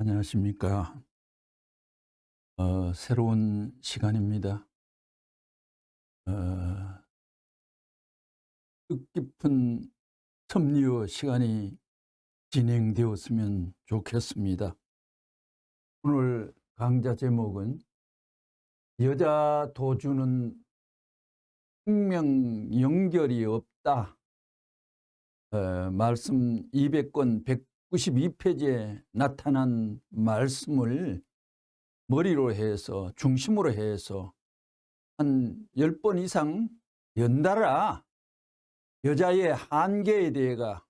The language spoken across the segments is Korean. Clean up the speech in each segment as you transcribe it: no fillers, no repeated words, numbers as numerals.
안녕하십니까. 새로운 시간입니다. 어, 뜻깊은 섭리의 시간이 진행되었으면 좋겠습니다. 오늘 강좌 제목은 여자 도주는 생명 연결이 없다. 말씀 200권 192페이지에 나타난 말씀을 머리로 해서 중심으로 해서 한 10번 이상 연달아 여자의 한계에 대해가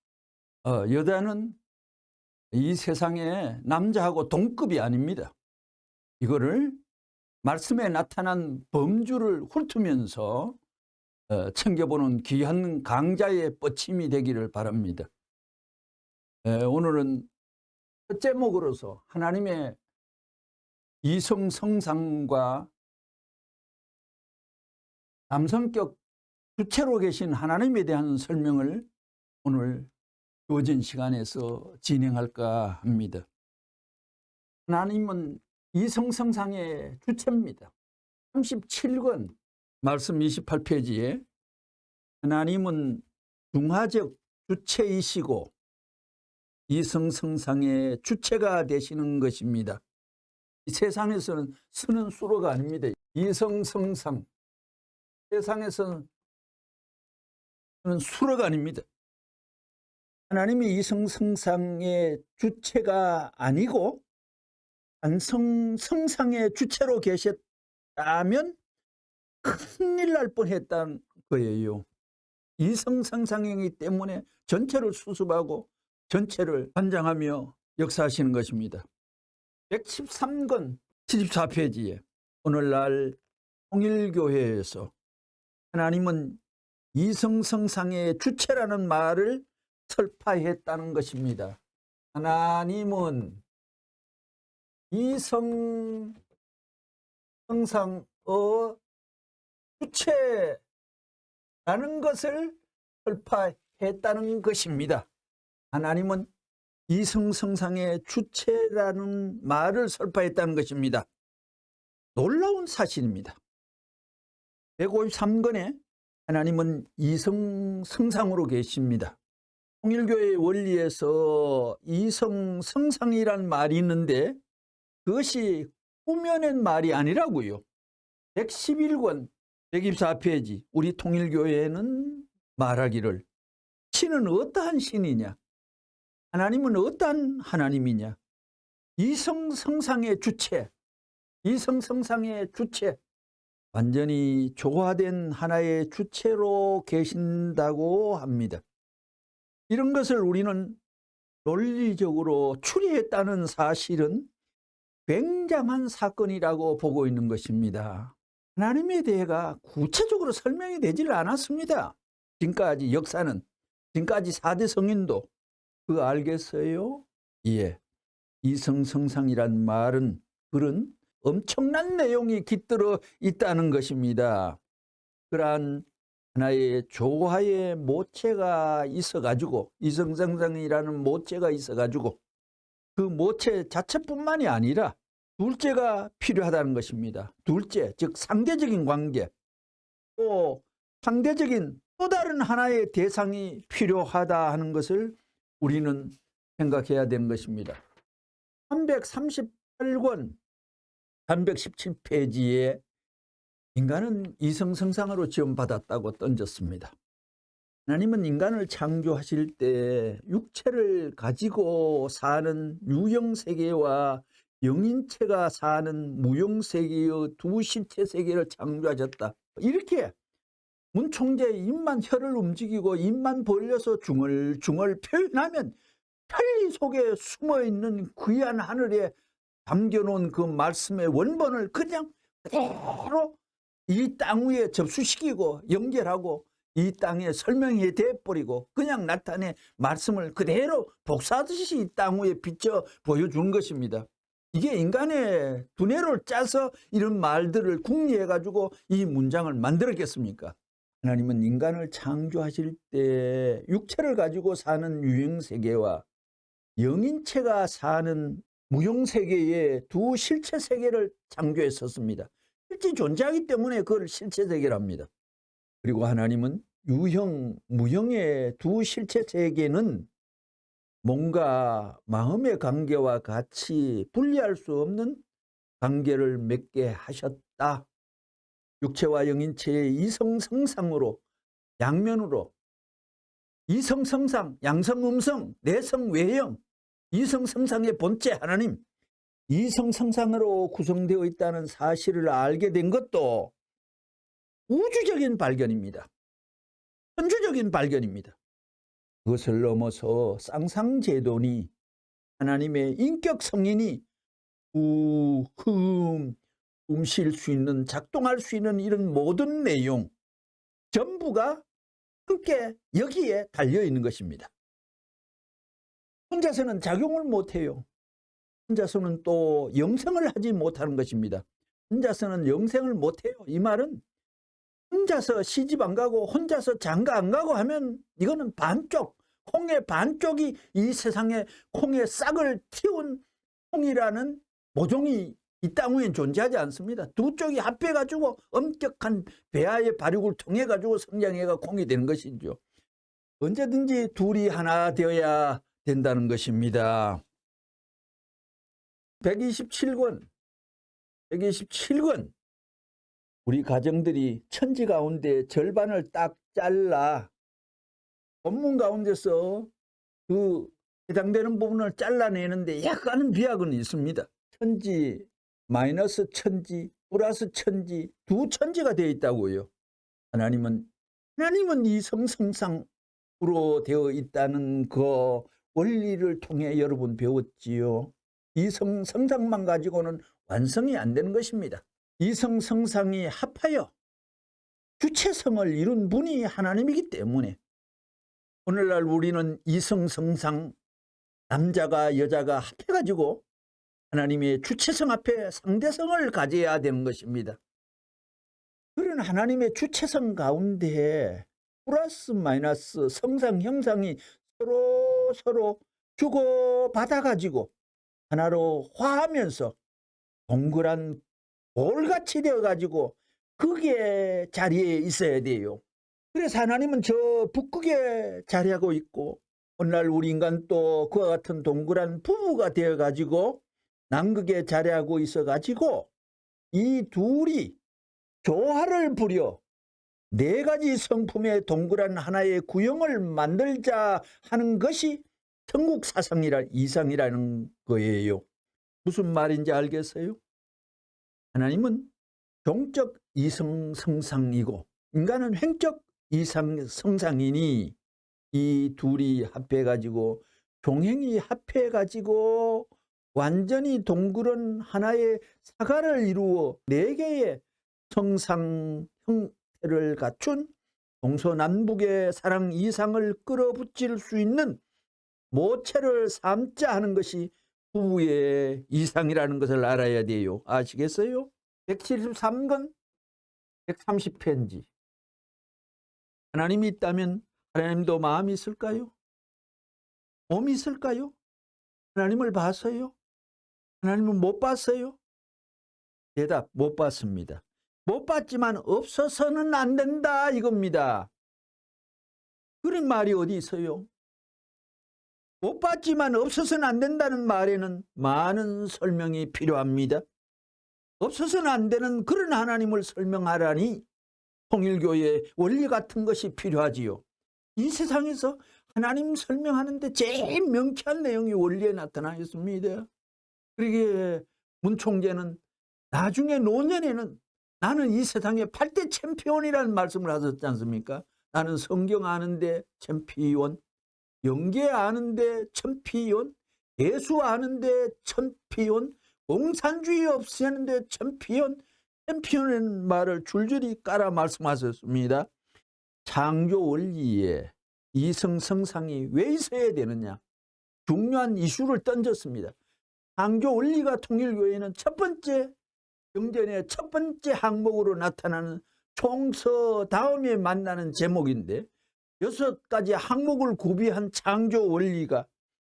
여자는 이 세상에 남자하고 동급이 아닙니다. 이거를 말씀에 나타난 범주를 훑으면서 챙겨보는 귀한 강좌의 뻗침이 되기를 바랍니다. 오늘은 첫 제목으로서 하나님의 이성 성상과 남성격 주체로 계신 하나님에 대한 설명을 오늘 주어진 시간에서 진행할까 합니다. 하나님은 이성성상의 주체입니다. 37권 말씀 28페이지에 하나님은 중화적 주체이시고 이성성상의 주체가 되시는 것입니다. 이 세상에서는 쓰는 수로가 아닙니다. 이성성상, 세상에서는 수로가 아닙니다. 하나님이 이성성상의 주체가 아니고 반성성상의 주체로 계셨다면 큰일 날 뻔했다는 거예요. 이성성상이기 때문에 전체를 수습하고 전체를 관장하며 역사하시는 것입니다. 113권 74페이지에 오늘날 통일교회에서 하나님은 이성성상의 주체라는 말을 설파했다는 것입니다. 하나님은 이성성상의 주체라는 것을 설파했다는 것입니다. 하나님은 이성성상의 주체라는 말을 설파했다는 것입니다. 놀라운 사실입니다. 153권에 하나님은 이성성상으로 계십니다. 통일교의 원리에서 이성성상이란 말이 있는데 그것이 꾸며낸 말이 아니라고요. 111권 124페이지 우리 통일교회는 말하기를 신은 어떠한 신이냐? 하나님은 어떠한 하나님이냐? 이성성상의 주체, 이성성상의 주체, 완전히 조화된 하나의 주체로 계신다고 합니다. 이런 것을 우리는 논리적으로 추리했다는 사실은 굉장한 사건이라고 보고 있는 것입니다. 하나님에 대해가 구체적으로 설명이 되질 않았습니다. 지금까지 역사는, 지금까지 4대 성인도 그거 알겠어요? 예. 이성성상이란 말은 그런 엄청난 내용이 깃들어 있다는 것입니다. 그러한 하나의 조화의 모체가 있어가지고 이성성상이라는 모체가 있어가지고 그 모체 자체뿐만이 아니라 둘째가 필요하다는 것입니다. 둘째, 즉 상대적인 관계, 또 상대적인 또 다른 하나의 대상이 필요하다 하는 것을 우리는 생각해야 되는 것입니다. 338권 317페이지에 인간은 이성성상으로 지음받았다고 던졌습니다. 하나님은 인간을 창조하실 때 육체를 가지고 사는 유형세계와 영인체가 사는 무형세계의 두 실체세계를 창조하셨다. 이렇게 문총재 입만 혀를 움직이고 입만 벌려서 중얼중얼 표현하면 편리 속에 숨어있는 귀한 하늘에 담겨놓은 그 말씀의 원본을 그냥 그대로 이 땅 위에 접수시키고 연결하고 이 땅에 설명이 돼버리고 그냥 나타내 말씀을 그대로 복사하듯이 이 땅 위에 비춰 보여준 것입니다. 이게 인간의 두뇌를 짜서 이런 말들을 궁리해가지고 이 문장을 만들었겠습니까? 하나님은 인간을 창조하실 때 육체를 가지고 사는 유형세계와 영인체가 사는 무형세계에 두 실체세계를 창조했었습니다. 실제 존재하기 때문에 그걸 실체세계랍니다. 그리고 하나님은 유형, 무형의 두 실체세계는 몸과 마음의 관계와 같이 분리할 수 없는 관계를 맺게 하셨다. 육체와 영인체의 이성성상으로, 양면으로, 이성성상, 양성음성, 내성외형, 이성성상의 본체 하나님, 이성성상으로 구성되어 있다는 사실을 알게 된 것도 우주적인 발견입니다. 천주적인 발견입니다. 그것을 넘어서 쌍상제돈이 하나님의 인격 성인이 쉴 수 있는, 작동할 수 있는 이런 모든 내용 전부가 함께 여기에 달려있는 것입니다. 혼자서는 작용을 못해요. 혼자서는 또 영생을 하지 못하는 것입니다. 혼자서는 영생을 못해요. 이 말은 혼자서 시집 안 가고 혼자서 장가 안 가고 하면 이거는 반쪽, 콩의 반쪽이 이 세상에 콩의 싹을 틔운 콩이라는 모종이 이 땅 위에 존재하지 않습니다. 두 쪽이 합해가지고 엄격한 배아의 발육을 통해가지고 성장해가 콩이 되는 것이죠. 언제든지 둘이 하나 되어야 된다는 것입니다. 127권 우리 가정들이 천지 가운데 절반을 딱 잘라 본문 가운데서 그 해당되는 부분을 잘라내는데 약간은 비약은 있습니다. 천지, 마이너스 천지, 플러스 천지, 두 천지가 되어 있다고요. 하나님은 이성성상으로 되어 있다는 그 원리를 통해 여러분 배웠지요. 이성성상만 가지고는 완성이 안 되는 것입니다. 이성성상이 합하여 주체성을 이룬 분이 하나님이기 때문에 오늘날 우리는 이성성상, 남자가 여자가 합해가지고 하나님의 주체성 앞에 상대성을 가져야 되는 것입니다. 그런 하나님의 주체성 가운데 플러스 마이너스 성상 형상이 서로 주고받아가지고 하나로 화하면서 동그란 볼같이 되어가지고 극의 자리에 있어야 돼요. 그래서 하나님은 저 북극에 자리하고 있고 오늘날 우리 인간 또 그와 같은 동그란 부부가 되어가지고 남극에 자리하고 있어가지고 이 둘이 조화를 부려 네 가지 성품의 동그란 하나의 구형을 만들자 하는 것이 천국 사상이라 이상이라는 거예요. 무슨 말인지 알겠어요? 하나님은 종적 이성성상이고 인간은 횡적 이성성상이니 이 둘이 합해가지고 종행이 합해가지고 완전히 동그란 하나의 사과를 이루어 네 개의 성상 형태를 갖춘 동서남북의 사랑 이상을 끌어붙일 수 있는 모체를 삼자 하는 것이 부부의 이상이라는 것을 알아야 돼요. 아시겠어요? 173권 130편지. 하나님이 있다면 하나님도 마음이 있을까요? 몸이 있을까요? 하나님을 봤어요? 하나님은 못 봤어요? 대답, 못 봤습니다. 못 봤지만 없어서는 안 된다 이겁니다. 그런 말이 어디 있어요? 못 봤지만 없어서는 안 된다는 말에는 많은 설명이 필요합니다. 없어서는 안 되는 그런 하나님을 설명하라니 통일교의 원리 같은 것이 필요하지요. 이 세상에서 하나님 설명하는데 제일 명쾌한 내용이 원리에 나타나 있습니다. 그러기에 문 총재는 나중에 노년에는 나는 이 세상의 8대 챔피언이라는 말씀을 하셨지 않습니까? 나는 성경 아는데 챔피언, 영계 아는데 챔피언, 예수 아는데 챔피언, 공산주의 없애는데 챔피언이라는 말을 줄줄이 깔아 말씀하셨습니다. 창조 원리에 이성성상이 왜 있어야 되느냐? 중요한 이슈를 던졌습니다. 창조 원리가 통일교회는 첫 번째 경전의 첫 번째 항목으로 나타나는 총서 다음에 만나는 제목인데 6가지 항목을 구비한 창조 원리가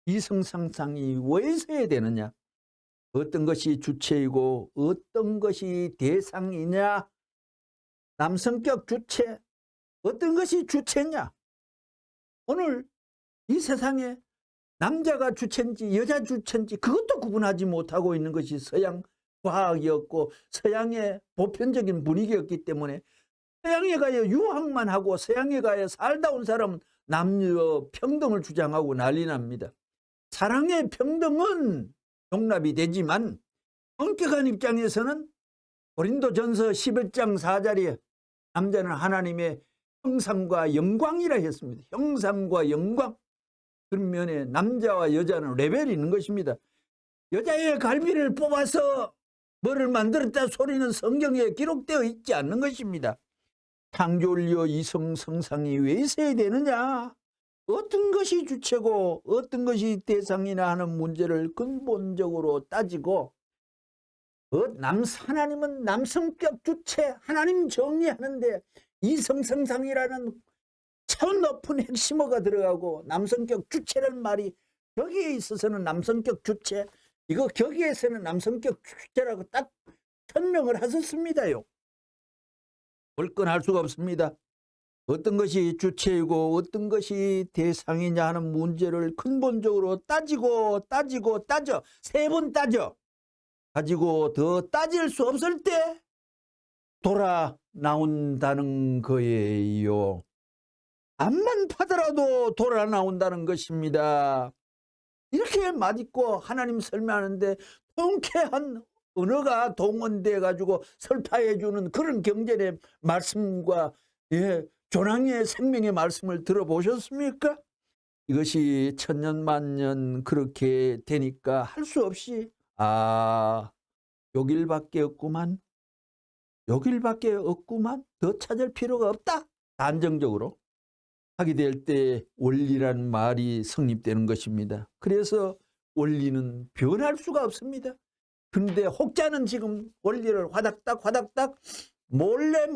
이성성상이 왜 있어야 되느냐? 어떤 것이 주체이고 어떤 것이 대상이냐? 남성격 주체, 어떤 것이 주체냐? 오늘 이 세상에 남자가 주체인지 여자 주체인지 그것도 구분하지 못하고 있는 것이 서양 과학이었고 서양의 보편적인 분위기였기 때문에 서양에 가야 유학만 하고 서양에 가야 살다 온 사람은 남녀 평등을 주장하고 난리 납니다. 사랑의 평등은 용납이 되지만 엄격한 입장에서는 고린도전서 11장 4절에 남자는 하나님의 형상과 영광이라 했습니다. 형상과 영광. 그런 면에 남자와 여자는 레벨이 있는 것입니다. 여자의 갈비를 뽑아서 뭐를 만들었다 소리는 성경에 기록되어 있지 않는 것입니다. 창조인류 이성 성상이 왜 있어야 되느냐? 어떤 것이 주체고 어떤 것이 대상이나 하는 문제를 근본적으로 따지고 하나님은 남성격 주체 하나님 정리하는데 이성성상이라는 차원 높은 핵심어가 들어가고 남성격 주체라는 말이 여기에 있어서는 남성격 주체 이거 거기에서는 남성격 주체라고 딱 설명을 하셨습니다요. 불건할 수가 없습니다. 어떤 것이 주체이고 어떤 것이 대상이냐 하는 문제를 근본적으로 따져 세 번 따져 가지고 더 따질 수 없을 때 돌아 나온다는 거예요. 암만 파더라도 돌아 나온다는 것입니다. 이렇게 맛있고 하나님 설명하는데 통쾌한 언어가 동원돼 가지고 설파해 주는 그런 경전의 말씀과 조랑의 생명의 말씀을 들어보셨습니까? 이것이 천년만년 그렇게 되니까 할 수 없이 여길밖에 없구만 더 찾을 필요가 없다 단정적으로 하게 될 때 원리라는 말이 성립되는 것입니다. 그래서 원리는 변할 수가 없습니다. 근데 혹자는 지금 원리를 화닥닥 몰래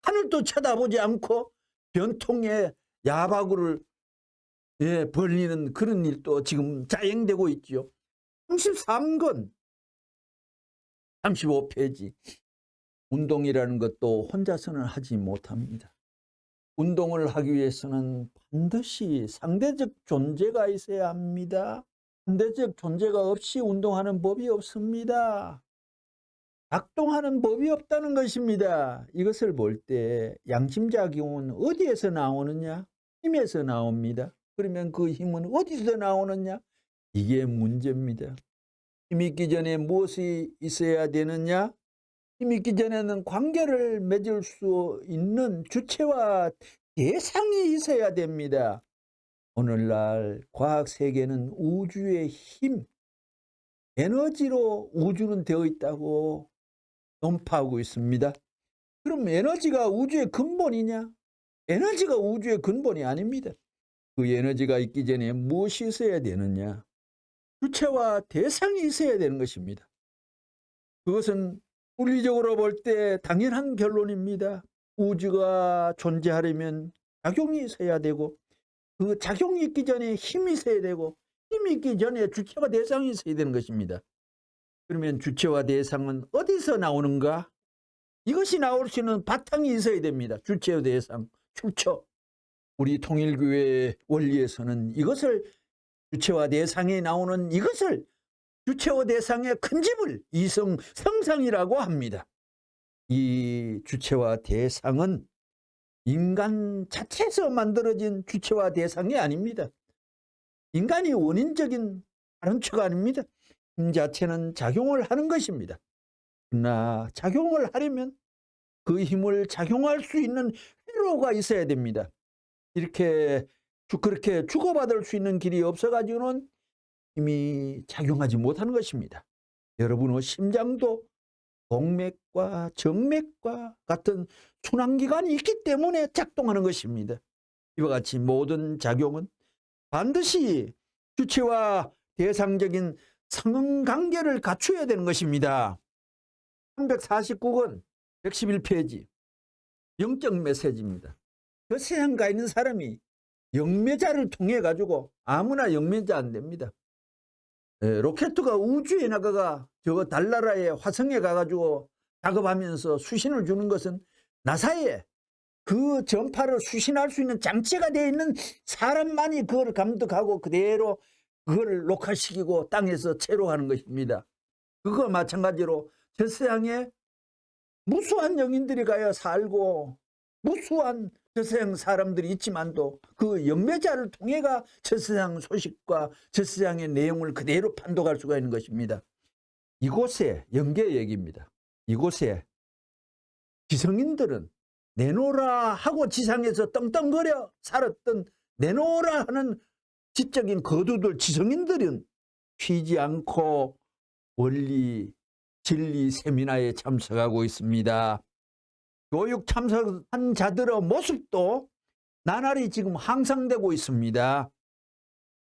하늘도 쳐다보지 않고 변통의 야바구를 벌리는 그런 일도 지금 자행되고 있죠. 33권 35페이지 운동이라는 것도 혼자서는 하지 못합니다. 운동을 하기 위해서는 반드시 상대적 존재가 있어야 합니다. 상대적 존재가 없이 운동하는 법이 없습니다. 작동하는 법이 없다는 것입니다. 이것을 볼 때 양심작용은 어디에서 나오느냐? 힘에서 나옵니다. 그러면 그 힘은 어디서 나오느냐? 이게 문제입니다. 힘이 있기 전에 무엇이 있어야 되느냐? 힘이 있기 전에는 관계를 맺을 수 있는 주체와 대상이 있어야 됩니다. 오늘날 과학세계는 우주의 힘, 에너지로 우주는 되어 있다고 논파하고 있습니다. 그럼 에너지가 우주의 근본이냐? 에너지가 우주의 근본이 아닙니다. 그 에너지가 있기 전에 무엇이 있어야 되느냐? 주체와 대상이 있어야 되는 것입니다. 그것은 물리적으로 볼 때 당연한 결론입니다. 우주가 존재하려면 작용이 있어야 되고 그 작용이 있기 전에 힘이 있어야 되고 힘이 있기 전에 주체와 대상이 있어야 되는 것입니다. 그러면 주체와 대상은 어디서 나오는가? 이것이 나올 수 있는 바탕이 있어야 됩니다. 주체와 대상, 출처. 우리 통일교회 원리에서는 이것을 주체와 대상이 나오는 이것을 주체와 대상의 큰 집을 이성 성상이라고 합니다. 이 주체와 대상은 인간 자체에서 만들어진 주체와 대상이 아닙니다. 인간이 원인적인 다른 처가 아닙니다. 힘 자체는 작용을 하는 것입니다. 그러나 작용을 하려면 그 힘을 작용할 수 있는 회로가 있어야 됩니다. 그렇게 주고받을 수 있는 길이 없어가지고는 힘이 작용하지 못하는 것입니다. 여러분의 심장도 동맥과 정맥과 같은 순환기관이 있기 때문에 작동하는 것입니다. 이와 같이 모든 작용은 반드시 주체와 대상적인 상응관계를 갖춰야 되는 것입니다. 349권 111페이지 영적 메시지입니다. 그 세상 가 있는 사람이 영매자를 통해 가지고 아무나 영매자 안 됩니다. 로켓가 우주에 나가가 저 달나라의 화성에 가가지고 작업하면서 수신을 주는 것은 나사에 그 전파를 수신할 수 있는 장치가 되어 있는 사람만이 그걸 감독하고 그대로 그걸 녹화시키고 땅에서 체류하는 것입니다. 그거 마찬가지로 저 세상에 무수한 영인들이 가야 살고 무수한 저 세상 사람들이 있지만도 그 영매자를 통해가 저 세상 소식과 저 세상의 내용을 그대로 판독할 수가 있는 것입니다. 이곳에 영계 얘기입니다. 이곳에 지성인들은 내놓으라 하고 지상에서 떵떵거려 살았던 내놓으라 하는 지적인 거두들 지성인들은 쉬지 않고 원리 진리 세미나에 참석하고 있습니다. 교육 참석한 자들의 모습도 나날이 지금 향상되고 있습니다.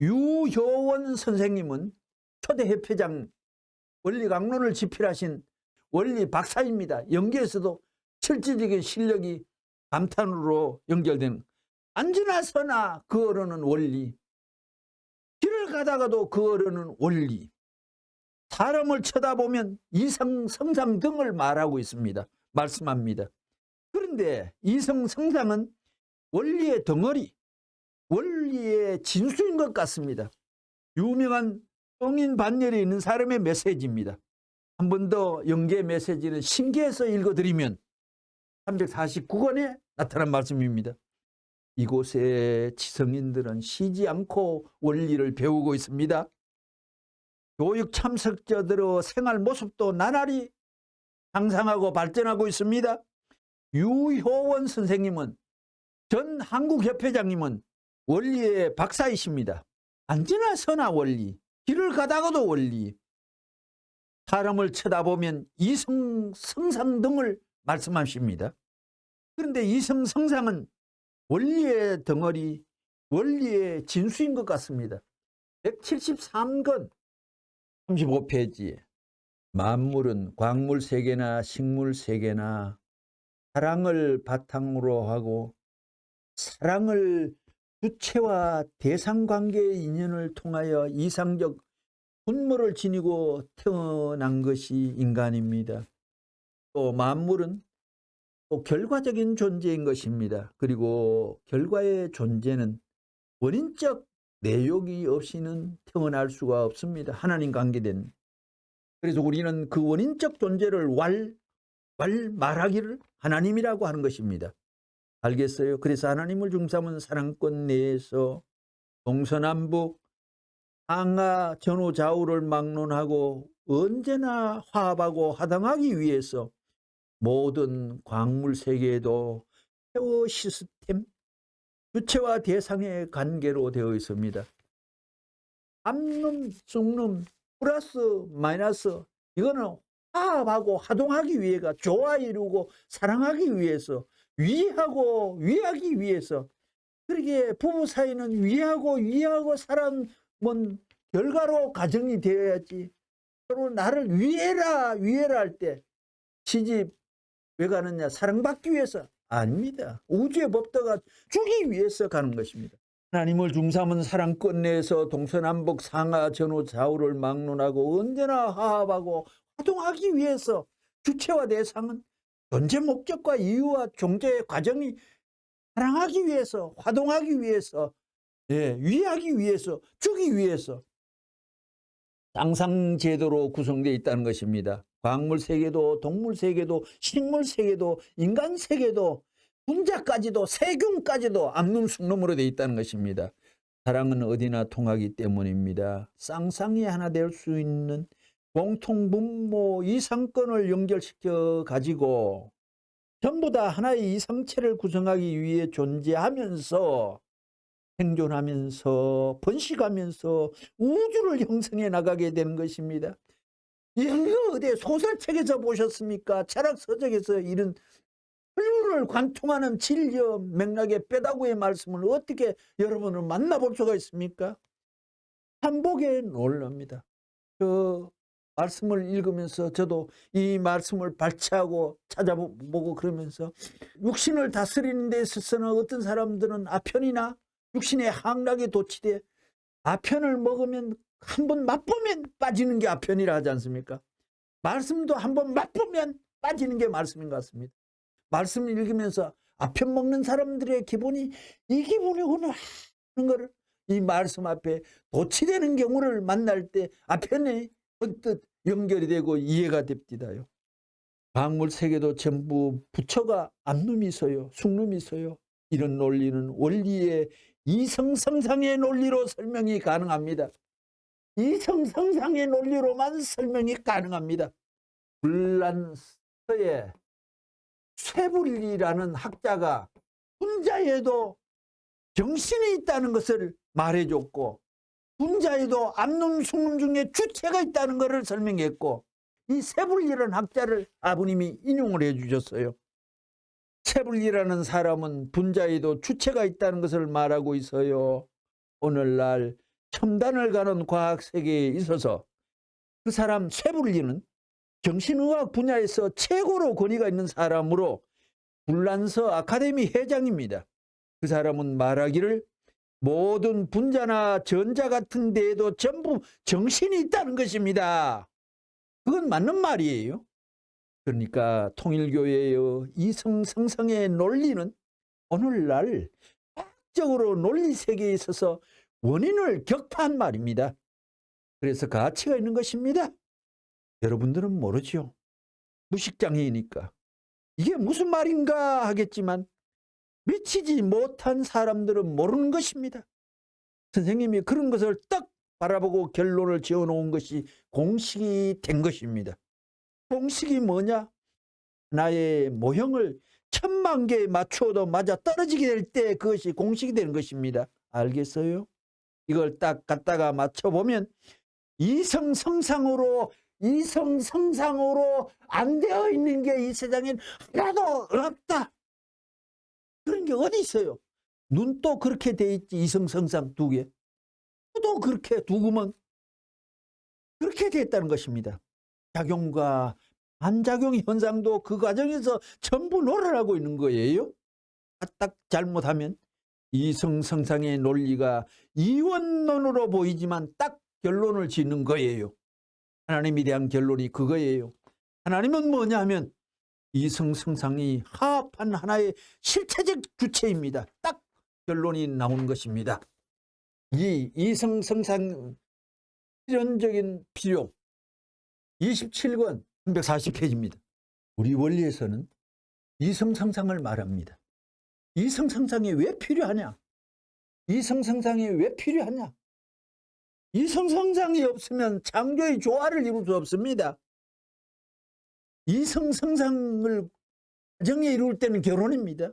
유효원 선생님은 초대 협회장 원리 강론을 집필하신 원리 박사입니다. 연기에서도 실질적인 실력이 감탄으로 연결된 앉으나 서나 걸으는 원리, 길을 가다가도 걸으는 원리, 사람을 쳐다보면 이성성상 등을 말하고 있습니다. 말씀합니다. 그런데 이성성상은 원리의 덩어리, 원리의 진수인 것 같습니다. 유명한 성인반열에 있는 사람의 메시지입니다. 한 번 더 영계 메시지는 신기해서 읽어드리면 349권에 나타난 말씀입니다. 이곳에 지성인들은 쉬지 않고 원리를 배우고 있습니다. 교육 참석자들의 생활 모습도 나날이 향상하고 발전하고 있습니다. 유효원 선생님은 전 한국협회장님은 원리의 박사이십니다. 앉으나 서나 원리, 길을 가다가도 원리, 사람을 쳐다보면 이성성상 등을 말씀하십니다. 그런데 이성성상은 원리의 덩어리, 원리의 진수인 것 같습니다. 173권 35페이지에 만물은 광물세계나 식물세계나 사랑을 바탕으로 하고 사랑을 주체와 대상관계의 인연을 통하여 이상적 분모를 지니고 태어난 것이 인간입니다. 또 만물은 또 결과적인 존재인 것입니다. 그리고 결과의 존재는 원인적 내용이 없이는 태어날 수가 없습니다. 하나님 관계된. 그래서 우리는 그 원인적 존재를 말하기를 하나님이라고 하는 것입니다. 알겠어요? 그래서 하나님을 중삼은 사랑권 내에서 동서남북 상하 전후 좌우를 막론하고 언제나 화합하고 화당하기 위해서 모든 광물 세계에도 페어 시스템, 주체와 대상의 관계로 되어 있습니다. 암놈, 쑥놈, 플러스, 마이너스, 이거는 화합하고 화동하기 위해가 조화 이루고 사랑하기 위해서, 위하고 위하기 위해서. 그렇게 부부 사이는 위하고 사랑은 결과로 가정이 되어야지. 서로 나를 위해라 할 때 시집 왜 가느냐? 사랑받기 위해서? 아닙니다. 우주의 법도가 주기 위해서 가는 것입니다. 하나님을 중삼은 사랑권 내에서 동서남북 상하 전후 좌우를 막론하고 언제나 화합하고 화동하기 위해서. 주체와 대상은 존재 목적과 이유와 존재의 과정이 사랑하기 위해서, 화동하기 위해서, 위하기 위해서, 주기 위해서 상상제도로 구성되어 있다는 것입니다. 광물세계도 동물세계도 식물세계도 인간세계도 분자까지도 세균까지도 암놈 숙놈으로 되어 있다는 것입니다. 사랑은 어디나 통하기 때문입니다. 쌍쌍이 하나 될 수 있는 공통분모 이상권을 연결시켜 가지고 전부 다 하나의 이상체를 구성하기 위해 존재하면서 생존하면서 번식하면서 우주를 형성해 나가게 되는 것입니다. 이거 어디 소설책에서 보셨습니까? 철학서적에서 이런 인류를 관통하는 진리의 맥락의 뼈다구의 말씀을 어떻게 여러분은 만나볼 수가 있습니까? 한복에 놀랍니다. 그 말씀을 읽으면서 저도 이 말씀을 발췌하고 찾아보고 그러면서 육신을 다스리는 데 있어서는 어떤 사람들은 아편이나 육신의 향락에 도취돼 아편을 먹으면 한번 맛보면 빠지는 게 아편이라 하지 않습니까? 말씀도 한번 맛보면 빠지는 게 말씀인 것 같습니다. 말씀을 읽으면서 아편 먹는 사람들의 기분이 이 기분이구나 하는 거를 이 말씀 앞에 도취되는 경우를 만날 때 아편에 언뜻 연결이 되고 이해가 됩니다요. 광물 세계도 전부 부처가 암놈이 있어요. 숙놈이 있어요. 이런 논리는 원리의 이성성상의 논리로 설명이 가능합니다. 이성성상의 논리로만 설명이 가능합니다. 불란서의 쇠불리라는 학자가 분자에도 정신이 있다는 것을 말해줬고 분자에도 암놈, 숙놈 중에 주체가 있다는 것을 설명했고 이 쇠불리라는 학자를 아버님이 인용을 해주셨어요. 쇠불리라는 사람은 분자에도 주체가 있다는 것을 말하고 있어요. 오늘날 첨단을 가는 과학세계에 있어서 그 사람 쇠불리는 정신의학 분야에서 최고로 권위가 있는 사람으로 불란서 아카데미 회장입니다. 그 사람은 말하기를 모든 분자나 전자 같은 데에도 전부 정신이 있다는 것입니다. 그건 맞는 말이에요. 그러니까 통일교회의 이성성상의 논리는 오늘날 과학적으로 논리세계에 있어서 원인을 격파한 말입니다. 그래서 가치가 있는 것입니다. 여러분들은 모르죠. 무식장애이니까 이게 무슨 말인가 하겠지만 미치지 못한 사람들은 모르는 것입니다. 선생님이 그런 것을 딱 바라보고 결론을 지어놓은 것이 공식이 된 것입니다. 공식이 뭐냐? 나의 모형을 1000만 개에 맞추어도 맞아 떨어지게 될 때 그것이 공식이 되는 것입니다. 알겠어요? 이걸 딱 갖다가 맞춰보면 이성성상으로 안 되어 있는 게 이 세상엔 하나도 없다. 그런 게 어디 있어요? 눈도 그렇게 돼 있지. 이성성상 2개. 또 그렇게 2구멍. 그렇게 돼 있다는 것입니다. 작용과 반작용 현상도 그 과정에서 전부 논란하고 있는 거예요. 딱 잘못하면 이성성상의 논리가 이원론으로 보이지만 딱 결론을 짓는 거예요. 하나님에 대한 결론이 그거예요. 하나님은 뭐냐 하면 이성성상이 화합한 하나의 실체적 주체입니다. 딱 결론이 나오는 것입니다. 이 이성성상 실현적인 필요 27권 340페이지입니다. 우리 원리에서는 이성성상을 말합니다. 이성성상이 왜 필요하냐? 이성성상이 왜 필요하냐? 이성성상이 없으면 창조의 조화를 이룰 수 없습니다. 이성성상을 가정에 이룰 때는 결혼입니다.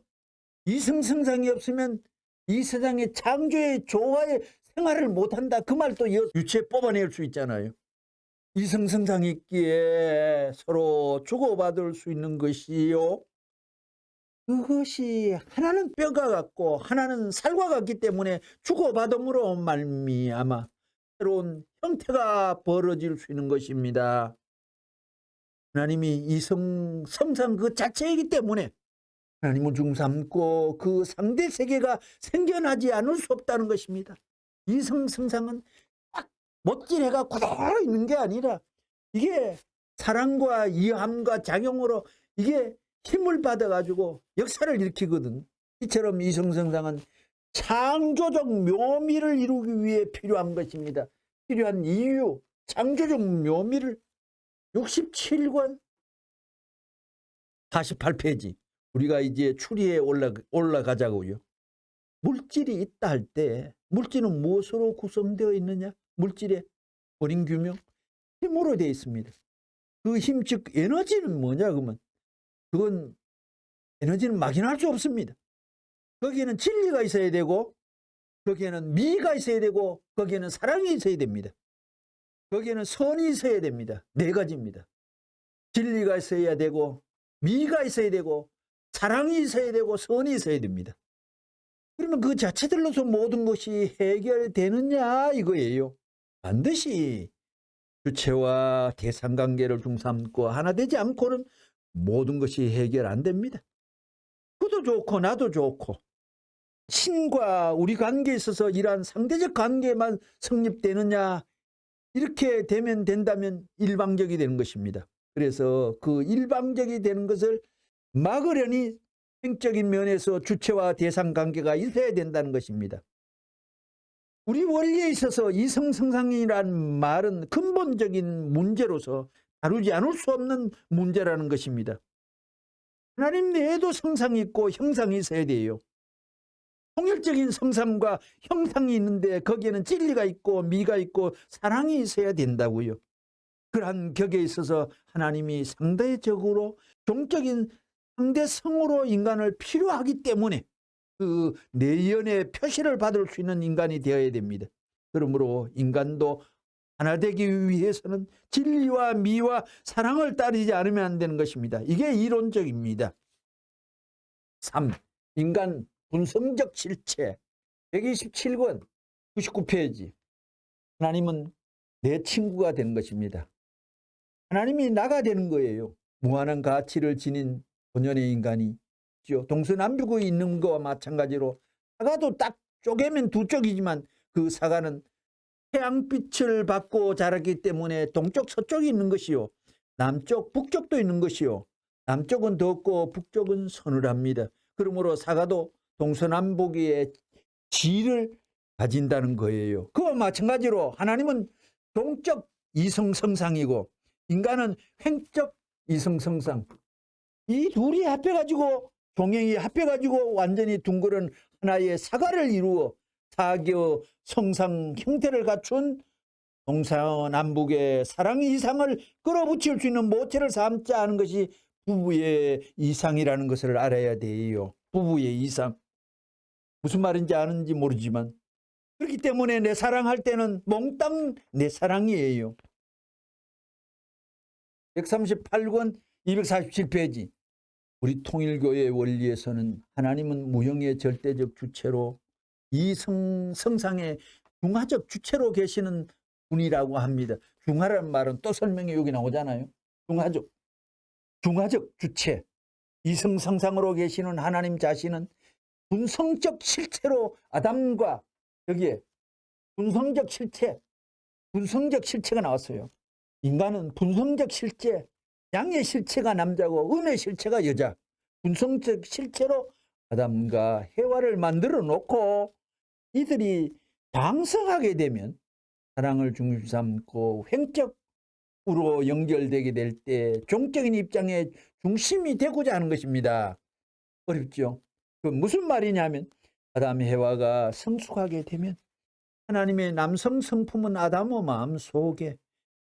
이성성상이 없으면 이 세상의 창조의 조화의 생활을 못한다. 그 말도 유추해 뽑아낼 수 있잖아요. 이성성상이 있기에 서로 주고받을 수 있는 것이요. 그것이 하나는 뼈가 같고 하나는 살과 같기 때문에 주고받음으로 말미암아 새로운 형태가 벌어질 수 있는 것입니다. 하나님이 이성성상 그 자체이기 때문에 하나님을 중삼고 그 상대 세계가 생겨나지 않을 수 없다는 것입니다. 이성성상은 딱 못질해가 그대로 있는 게 아니라 이게 사랑과 이함과 작용으로 이게 힘을 받아가지고 역사를 일으키거든. 이처럼 이성성상은 창조적 묘미를 이루기 위해 필요한 것입니다. 필요한 이유, 창조적 묘미를 67권 48페이지 우리가 이제 추리에 올라가자고요. 물질이 있다 할 때 물질은 무엇으로 구성되어 있느냐? 물질의 원인 규명 힘으로 되어 있습니다. 그 힘, 즉 에너지는 뭐냐 그러면 그건 에너지는 막연할 수 없습니다. 거기에는 진리가 있어야 되고 거기에는 미가 있어야 되고 거기에는 사랑이 있어야 됩니다. 거기에는 선이 있어야 됩니다. 4가지입니다. 진리가 있어야 되고 미가 있어야 되고 사랑이 있어야 되고 선이 있어야 됩니다. 그러면 그 자체들로서 모든 것이 해결되느냐 이거예요. 반드시 주체와 대상관계를 중삼고 하나 되지 않고는 모든 것이 해결 안 됩니다. 그도 좋고 나도 좋고 신과 우리 관계에 있어서 이러한 상대적 관계만 성립되느냐 이렇게 되면 된다면 일방적이 되는 것입니다. 그래서 그 일방적이 되는 것을 막으려니 행적인 면에서 주체와 대상 관계가 있어야 된다는 것입니다. 우리 원리에 있어서 이성성상이란 말은 근본적인 문제로서 다루지 않을 수 없는 문제라는 것입니다. 하나님 내에도 성상이 있고 형상이 있어야 돼요. 통일적인 성상과 형상이 있는데 거기에는 진리가 있고 미가 있고 사랑이 있어야 된다고요. 그러한 격에 있어서 하나님이 상대적으로 종적인 상대성으로 인간을 필요하기 때문에 그 내연의 표시를 받을 수 있는 인간이 되어야 됩니다. 그러므로 인간도 하나 되기 위해서는 진리와 미와 사랑을 따르지 않으면 안 되는 것입니다. 이게 이론적입니다. 3. 인간 분성적 실체 127권 99페이지. 하나님은 내 친구가 되는 것입니다. 하나님이 나가 되는 거예요. 무한한 가치를 지닌 본연의 인간이 동서남북에 있는 것과 마찬가지로 사과도 딱 쪼개면 두 쪽이지만 그 사과는 태양빛을 받고 자랐기 때문에 동쪽 서쪽이 있는 것이요, 남쪽 북쪽도 있는 것이요, 남쪽은 덥고 북쪽은 서늘합니다. 그러므로 사과도 동서남북의 질을 가진다는 거예요. 그와 마찬가지로 하나님은 동적 이성성상이고 인간은 횡적 이성성상, 이 둘이 합해가지고 종행이 합해가지고 완전히 둥그런 하나의 사과를 이루어 사교 성상 형태를 갖춘 동서남북의 사랑 이상을 끌어붙일 수 있는 모체를 삼자 하는 것이 부부의 이상이라는 것을 알아야 돼요. 부부의 이상. 무슨 말인지 아는지 모르지만 그렇기 때문에 내 사랑할 때는 몽땅 내 사랑이에요. 138권 247페이지. 우리 통일교의 원리에서는 하나님은 무형의 절대적 주체로 성상의 중화적 주체로 계시는 분이라고 합니다. 중화라는 말은 또 설명이 여기 나오잖아요. 중화적 주체, 이성성상으로 계시는 하나님 자신은 분성적 실체로 아담과 여기에 분성적 실체가 나왔어요. 인간은 분성적 실체, 양의 실체가 남자고 음의 실체가 여자, 분성적 실체로 아담과 해와를 만들어 놓고 이들이 장성하게 되면 사랑을 중심 삼고 횡적으로 연결되게 될 때 종적인 입장의 중심이 되고자 하는 것입니다. 어렵죠? 그 무슨 말이냐면 아담 해와가 성숙하게 되면 하나님의 남성 성품은 아담의 마음속에,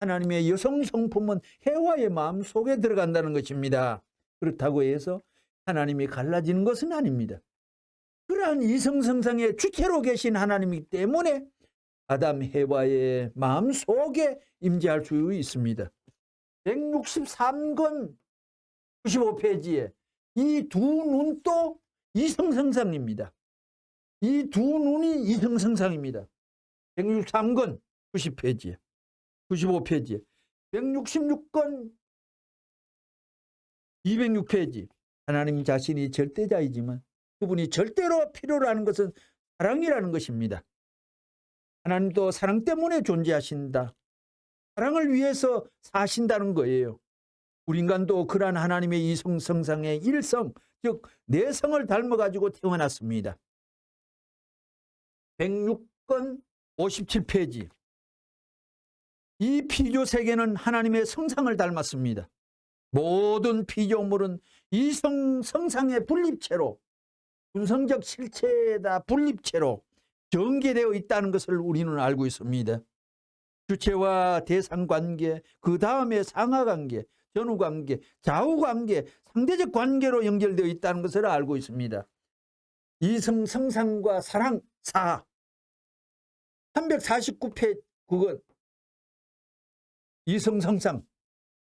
하나님의 여성 성품은 해와의 마음속에 들어간다는 것입니다. 그렇다고 해서 하나님이 갈라지는 것은 아닙니다. 그러한 이성성상의 주체로 계신 하나님이기 때문에 아담 해와의 마음속에 임재할 수 있습니다. 163권 95페이지에 이 두 눈도 이성성상입니다. 이 두 눈이 이성성상입니다. 163권 90페이지에 95페이지에 166권 206페이지. 하나님 자신이 절대자이지만 그분이 절대로 필요로 하는 것은 사랑이라는 것입니다. 하나님도 사랑 때문에 존재하신다. 사랑을 위해서 사신다는 거예요. 우리 인간도 그러한 하나님의 이성성상의 일성, 즉 내성을 닮아가지고 태어났습니다. 106권 57페이지. 이 피조세계는 하나님의 성상을 닮았습니다. 모든 피조물은 이성성상의 분립체로, 분성적 실체에다 분립체로 전개되어 있다는 것을 우리는 알고 있습니다. 주체와 대상관계, 그 다음에 상하관계, 전후관계, 좌우관계, 상대적 관계로 연결되어 있다는 것을 알고 있습니다. 이성성상과 사랑, 349페이지 그건 이성성상,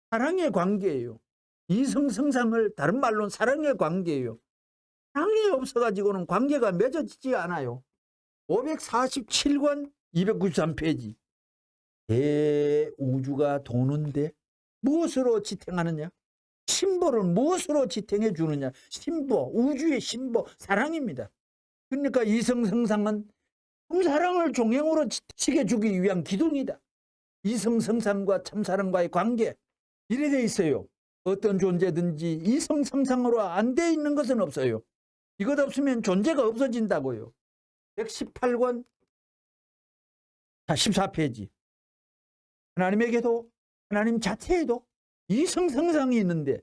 사랑의 관계예요. 이성성상을 다른 말로는 사랑의 관계예요. 사랑이 없어가지고는 관계가 맺어지지 않아요. 547권 293페이지. 대우주가 도는데 무엇으로 지탱하느냐? 심보를 무엇으로 지탱해 주느냐? 심보, 우주의 심보, 사랑입니다. 그러니까 이성성상은 사랑을 종행으로 지켜주기 위한 기둥이다. 이성성상과 참사랑과의 관계 이래 돼 있어요. 어떤 존재든지 이성성상으로 안 돼 있는 것은 없어요. 이것 없으면 존재가 없어진다고요. 118권 14페이지. 하나님에게도 하나님 자체에도 이성성상이 있는데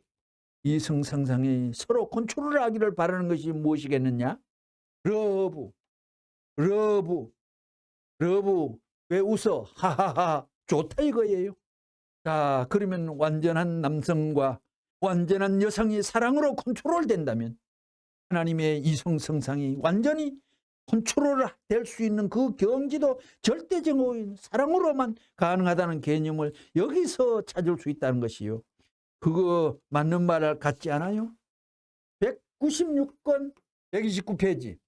이성성상이 서로 컨트롤하기를 바라는 것이 무엇이겠느냐? 러브 왜 웃어? 하하하 좋다 이거예요. 자, 그러면 완전한 남성과 완전한 여성이 사랑으로 컨트롤된다면 하나님의 이성성상이 완전히 컨트롤될 수 있는 그 경지도 절대적인 사랑으로만 가능하다는 개념을 여기서 찾을 수 있다는 것이요. 그거 맞는 말 같지 않아요? 196권 129페이지.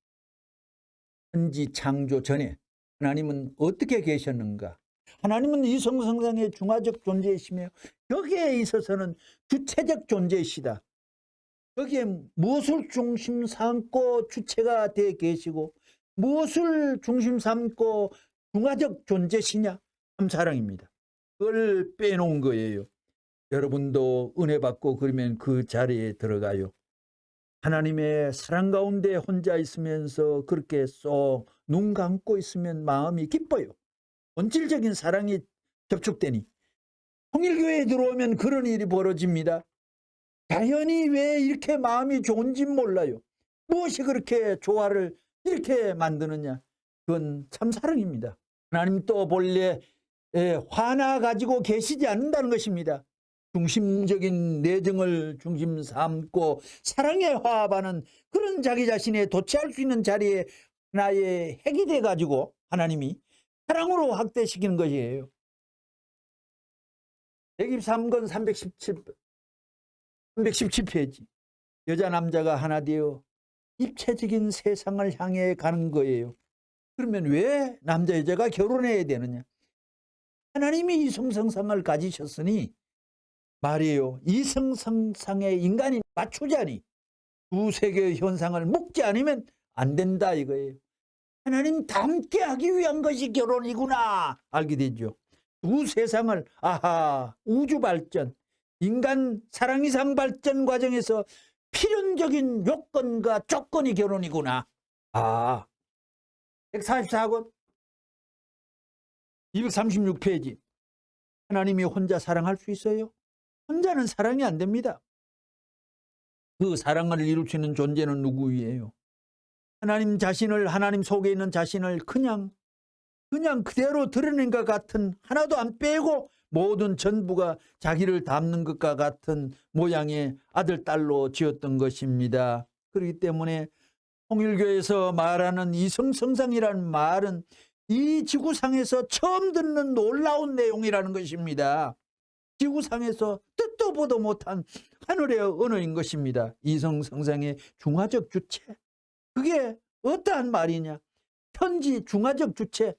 천지 창조 전에 하나님은 어떻게 계셨는가? 하나님은 이성성상의 중화적 존재이시며 여기에 있어서는 주체적 존재이시다. 여기에 무엇을 중심 삼고 주체가 되어 계시고 무엇을 중심 삼고 중화적 존재시냐? 참사랑입니다. 그걸 빼놓은 거예요. 여러분도 은혜 받고 그러면 그 자리에 들어가요. 하나님의 사랑 가운데 혼자 있으면서 그렇게 쏙 눈 감고 있으면 마음이 기뻐요. 본질적인 사랑이 접촉되니 통일교회에 들어오면 그런 일이 벌어집니다. 자연히 왜 이렇게 마음이 좋은지 몰라요. 무엇이 그렇게 조화를 이렇게 만드느냐? 그건 참 사랑입니다. 하나님 또 본래 화나 가지고 계시지 않는다는 것입니다. 중심적인 내정을 중심 삼고 사랑에 화합하는 그런 자기 자신에 도취할 수 있는 자리에 나의 핵이 돼 가지고 하나님이 사랑으로 확대시키는 것이에요. 123권 317페이지. 여자 남자가 하나 되어 입체적인 세상을 향해 가는 거예요. 그러면 왜 남자 여자가 결혼해야 되느냐? 하나님이 이성성상을 가지셨으니 말이에요. 이성성상에 인간이 맞추자니 두세 개의 현상을 묶지 않으면 안 된다 이거예요. 하나님 닮게 하기 위한 것이 결혼이구나 알게 되죠. 두 세상을 아하 우주 발전 인간 사랑 이상 발전 과정에서 필연적인 요건과 조건이 결혼이구나. 144권 236페이지. 하나님이 혼자 사랑할 수 있어요? 혼자는 사랑이 안 됩니다. 그 사랑을 이룰 수 있는 존재는 누구예요? 하나님 자신을, 하나님 속에 있는 자신을 그냥 그대로 드러낸 것 같은, 하나도 안 빼고 모든 전부가 자기를 담는 것과 같은 모양의 아들, 딸로 지었던 것입니다. 그렇기 때문에 통일교에서 말하는 이성성상이라는 말은 이 지구상에서 처음 듣는 놀라운 내용이라는 것입니다. 지구상에서 뜻도 보도 못한 하늘의 언어인 것입니다. 이성성상의 중화적 주체. 그게 어떠한 말이냐? 천지 중화적 주체,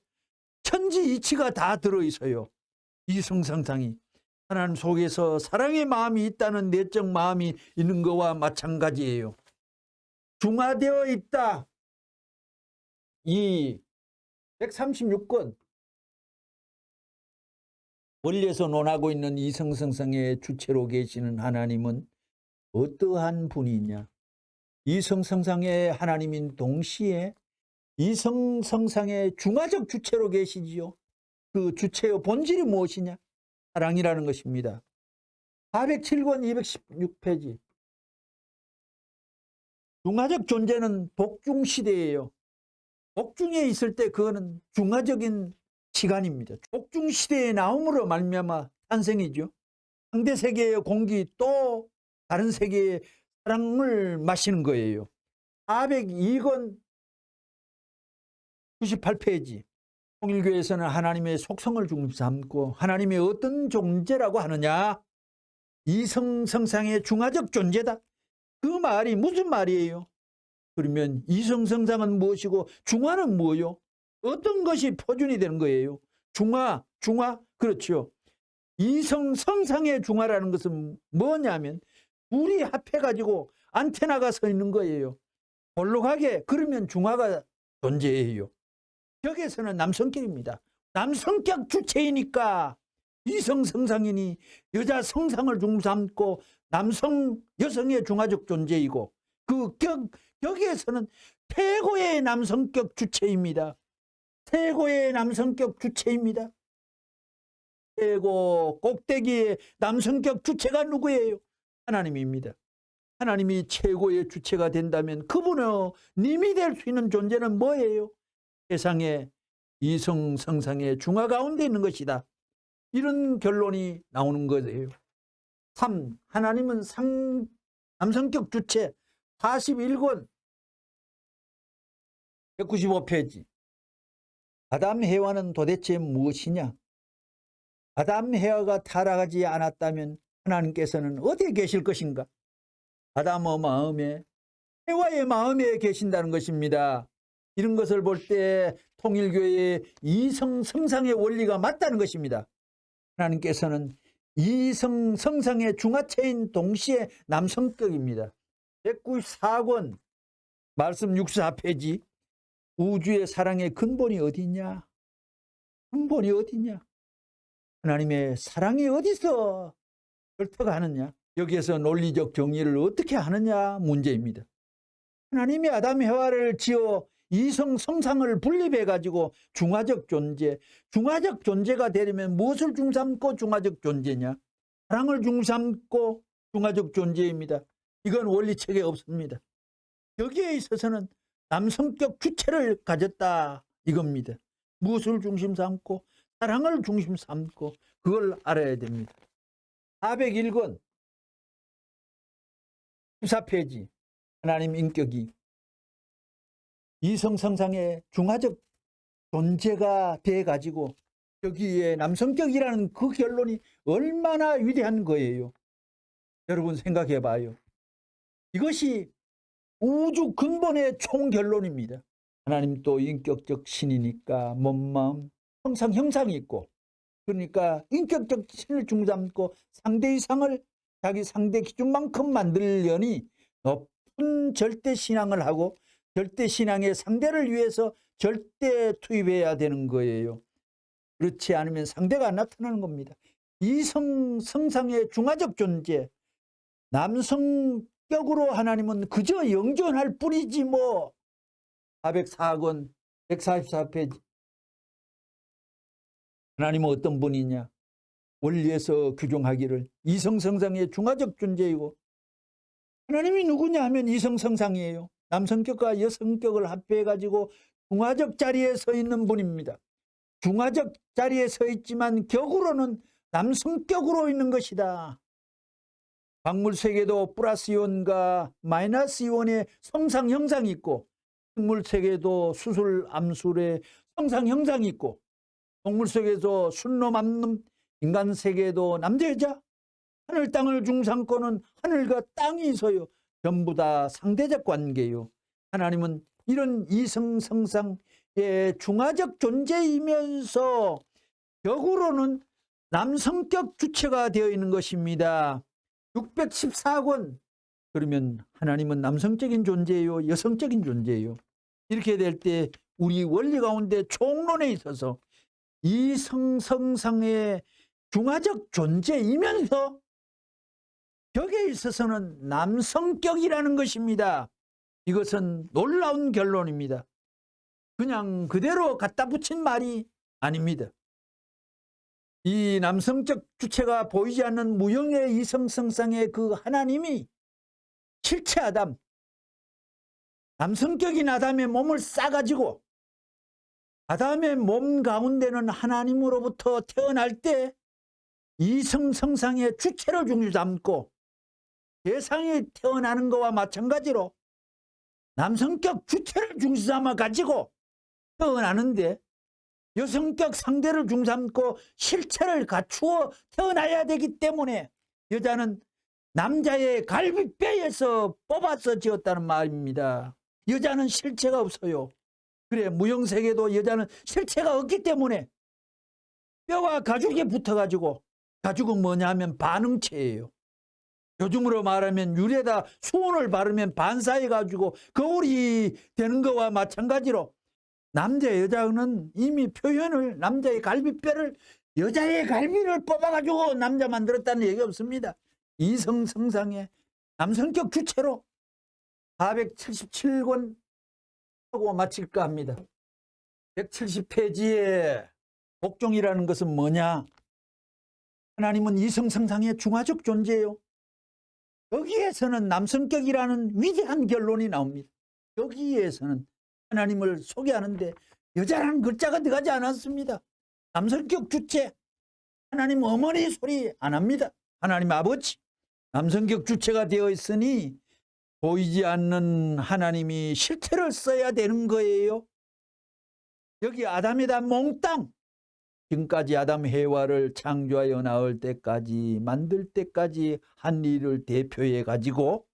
천지 이치가 다 들어있어요. 이성성상이 하나님 속에서 사랑의 마음이 있다는 내적 마음이 있는 것과 마찬가지예요. 중화되어 있다. 이 136권 원리에서 논하고 있는 이성성상의 주체로 계시는 하나님은 어떠한 분이냐? 이성성상의 하나님인 동시에 이성성상의 중화적 주체로 계시지요. 그 주체의 본질이 무엇이냐? 사랑이라는 것입니다. 407권 216페이지. 중화적 존재는 복중시대예요. 복중에 있을 때 그거는 중화적인 시간입니다. 복중시대에 나옴으로 말미암아 탄생이죠. 상대 세계의 공기 또 다른 세계의 사랑을 마시는 거예요. 402권 98페이지. 통일교에서는 하나님의 속성을 중심 삼고 하나님이 어떤 존재라고 하느냐? 이성성상의 중화적 존재다. 그 말이 무슨 말이에요? 그러면 이성성상은 무엇이고 중화는 뭐요? 어떤 것이 표준이 되는 거예요? 중화, 그렇죠. 이성성상의 중화라는 것은 뭐냐면 둘이 합해가지고 안테나가 서 있는 거예요. 볼록하게. 그러면 중화가 존재해요. 여기에서는 남성격입니다. 남성격 주체이니까 이성 성상이니 여자 성상을 중삼고 남성 여성의 중화적 존재이고 그 격에서는 최고의 남성격 주체입니다. 최고의 남성격 주체입니다. 최고 꼭대기의 남성격 주체가 누구예요? 하나님입니다. 하나님이 최고의 주체가 된다면 그분의 님이 될 수 있는 존재는 뭐예요? 세상에 이성 성상의 중화 가운데 있는 것이다. 이런 결론이 나오는 거예요. 3. 하나님은 남성격 주체 41권 195페이지. 아담 해와는 도대체 무엇이냐? 아담 해와가 타락하지 않았다면 하나님께서는 어디에 계실 것인가? 아담의 마음에, 해와의 마음에 계신다는 것입니다. 이런 것을 볼 때 통일교회의 이성 성상의 원리가 맞다는 것입니다. 하나님께서는 이성 성상의 중화체인 동시에 남성격입니다. 194권 말씀 64페이지. 우주의 사랑의 근본이 어디냐? 근본이 어디냐? 하나님의 사랑이 어디서 혈터가 하느냐? 여기에서 논리적 정리를 어떻게 하느냐 문제입니다. 하나님이 아담 해와를 지어 이성 성상을 분립해 가지고 중화적 존재가 되려면 무엇을 중삼고 중화적 존재냐? 사랑을 중삼고 중화적 존재입니다. 이건 원리책에 없습니다. 여기에 있어서는 남성격 주체를 가졌다 이겁니다. 무엇을 중심 삼고 사랑을 중심 삼고 그걸 알아야 됩니다. 401권 14페이지. 하나님 인격이 이성 성상의 중화적 존재가 돼가지고 여기에 남성격이라는 그 결론이 얼마나 위대한 거예요. 여러분 생각해 봐요. 이것이 우주 근본의 총결론입니다. 하나님 또 인격적 신이니까 몸, 마음, 성상, 형상이 있고 그러니까 인격적 신을 중삼고 상대 이상을 자기 상대 기준만큼 만들려니 높은 절대 신앙을 하고 절대 신앙의 상대를 위해서 절대 투입해야 되는 거예요. 그렇지 않으면 상대가 안 나타나는 겁니다. 이성 성상의 중화적 존재, 남성격으로 하나님은 그저 영존할 뿐이지 뭐. 404권 144페이지. 하나님은 어떤 분이냐? 원리에서 규정하기를 이성 성상의 중화적 존재이고 하나님이 누구냐 하면 이성 성상이에요. 남성격과 여성격을 합해가지고 중화적 자리에 서 있는 분입니다. 중화적 자리에 서 있지만 격으로는 남성격으로 있는 것이다. 광물세계도 플러스 이온과 마이너스 이온의 성상 형상이 있고 식물세계도 수술 암술의 성상 형상이 있고 동물세계도 순놈 암놈 인간세계도 남자 여자 하늘 땅을 중삼고는 하늘과 땅이 있어요. 전부 다 상대적 관계요. 하나님은 이런 이성 성상의 중화적 존재이면서 격으로는 남성격 주체가 되어 있는 것입니다. 614권. 그러면 하나님은 남성적인 존재예요, 여성적인 존재예요? 이렇게 될 때 우리 원리 가운데 총론에 있어서 이성 성상의 중화적 존재이면서 격에 있어서는 남성격이라는 것입니다. 이것은 놀라운 결론입니다. 그냥 그대로 갖다 붙인 말이 아닙니다. 이 남성적 주체가 보이지 않는 무형의 이성 성상의 그 하나님이 실체 아담, 남성격인 아담의 몸을 싸가지고 아담의 몸 가운데는 하나님으로부터 태어날 때 이성 성상의 주체를 중심 삼고 세상에 태어나는 것과 마찬가지로 남성격 주체를 중심 삼아 가지고 태어나는데 여성격 상대를 중심 삼고 실체를 갖추어 태어나야 되기 때문에 여자는 남자의 갈비뼈에서 뽑아서 지었다는 말입니다. 여자는 실체가 없어요. 그래, 무형세계도 여자는 실체가 없기 때문에 뼈와 가죽이 붙어가지고, 가죽은 뭐냐 하면 반응체예요. 요즘으로 말하면 유래다 수온을 바르면 반사해가지고 거울이 되는 거와 마찬가지로 남자 여자는 이미 표현을 남자의 갈비뼈를 여자의 갈비를 뽑아가지고 남자 만들었다는 얘기 없습니다. 이성성상의 남성격 주체로 477권 하고 마칠까 합니다. 170페이지에 복종이라는 것은 뭐냐? 하나님은 이성성상의 중화적 존재예요. 여기에서는 남성격이라는 위대한 결론이 나옵니다. 여기에서는 하나님을 소개하는데 여자라는 글자가 들어가지 않았습니다. 남성격 주체, 하나님 어머니 소리 안 합니다. 하나님 아버지, 남성격 주체가 되어 있으니 보이지 않는 하나님이 실체를 써야 되는 거예요. 여기 아담에다 몽땅, 지금까지 아담 해와를 창조하여 낳을 때까지, 만들 때까지 한 일을 대표해 가지고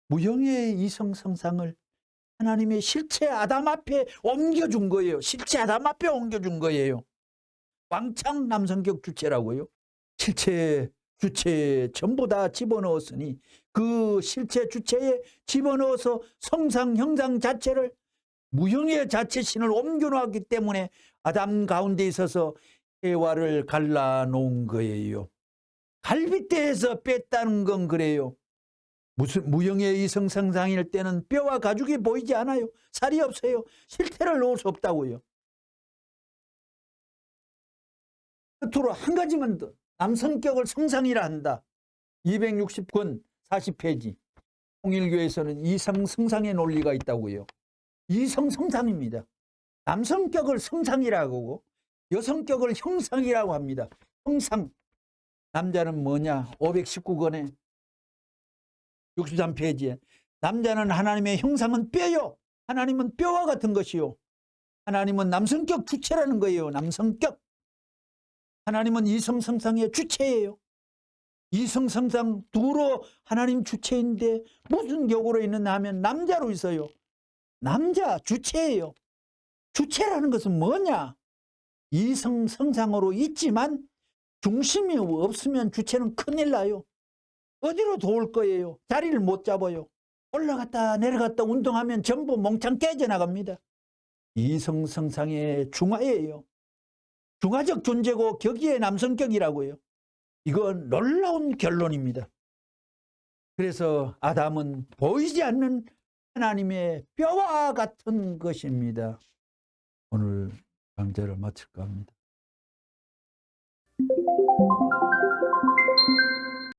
무형의 이성성상을 하나님의 실체 아담 앞에 옮겨준 거예요. 실체 아담 앞에 옮겨준 거예요. 왕창 남성격 주체라고요. 실체 주체에 전부 다 집어넣었으니 그 실체 주체에 집어넣어서 성상 형상 자체를 무형의 자체신을 옮겨놓았기 때문에 아담 가운데 있어서 해와를 갈라놓은 거예요. 갈빗대에서 뺐다는 건 그래요. 무슨 무형의 이성성상일 때는 뼈와 가죽이 보이지 않아요. 살이 없어요. 실체를 넣을 수 없다고요. 끝으로 한 가지만 더. 남성격을 성상이라 한다. 260권 40페이지. 통일교에서는 이성성상의 논리가 있다고요. 이성성상입니다. 남성격을 성상이라고 하고 여성격을 형상이라고 합니다. 형상. 남자는 뭐냐? 519권에 63페이지에 남자는 하나님의 형상은 뼈요. 하나님은 뼈와 같은 것이요. 하나님은 남성격 주체라는 거예요. 남성격. 하나님은 이성성상의 주체예요. 이성성상 두로 하나님 주체인데 무슨 격으로 있느냐 하면 남자로 있어요. 남자 주체예요. 주체라는 것은 뭐냐? 이성성상으로 있지만 중심이 없으면 주체는 큰일 나요. 어디로 도울 거예요? 자리를 못 잡아요. 올라갔다 내려갔다 운동하면 전부 몽창 깨져나갑니다. 이성성상의 중화예요. 중화적 존재고 격의의 남성격이라고요. 이건 놀라운 결론입니다. 그래서 아담은 보이지 않는 하나님의 뼈와 같은 것입니다. 오늘 강좌를 마칠까 합니다.